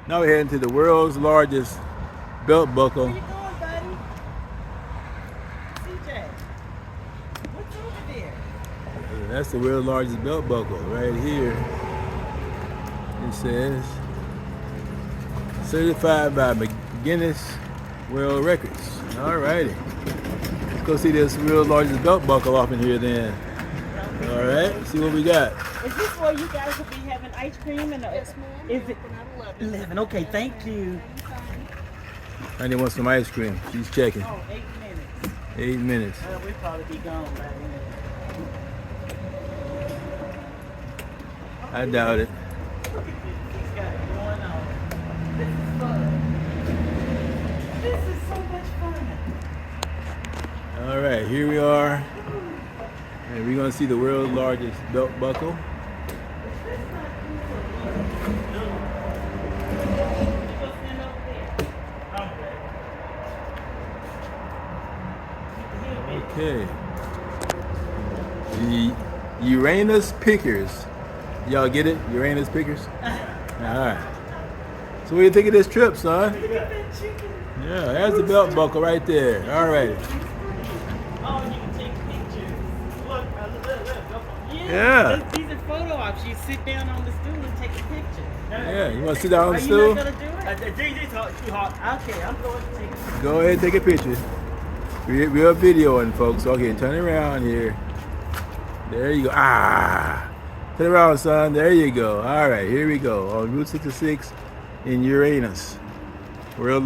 Now we're heading to the world's largest belt buckle. Where you going, buddy? CJ, what's over there? That's the world's largest belt buckle right here. It says certified by Guinness World Records. Alrighty. Let's go see this world's largest belt buckle off in here then. Alright, see what we got. Is this where you guys will be having ice cream? Yes, ma'am. Is it 11? Okay, thank you. Honey wants some ice cream. She's checking. Oh, 8 minutes. 8 minutes. We'll probably be gone by then. I doubt it. Look at this. He's got it going on. This is fun. This is so much fun. Alright, here we are. And we're going to see the world's largest belt buckle. Okay. The Uranus pickers. Y'all get it? Uranus pickers? Alright. So what do you think of this trip, son? Yeah, there's the belt buckle right there. Alright. Oh, you can take pictures. Look. Yeah. These are photo ops. You sit down on the stool and take a picture. Yeah, you want to sit down on the Are stool? you not going to do it? Too hot. Okay, I'm going to take a picture. Go ahead and take a picture. We're videoing, folks. Okay, turn around here. There you go. Turn around, son. There you go. All right, here we go. On Route 66 in Uranus. World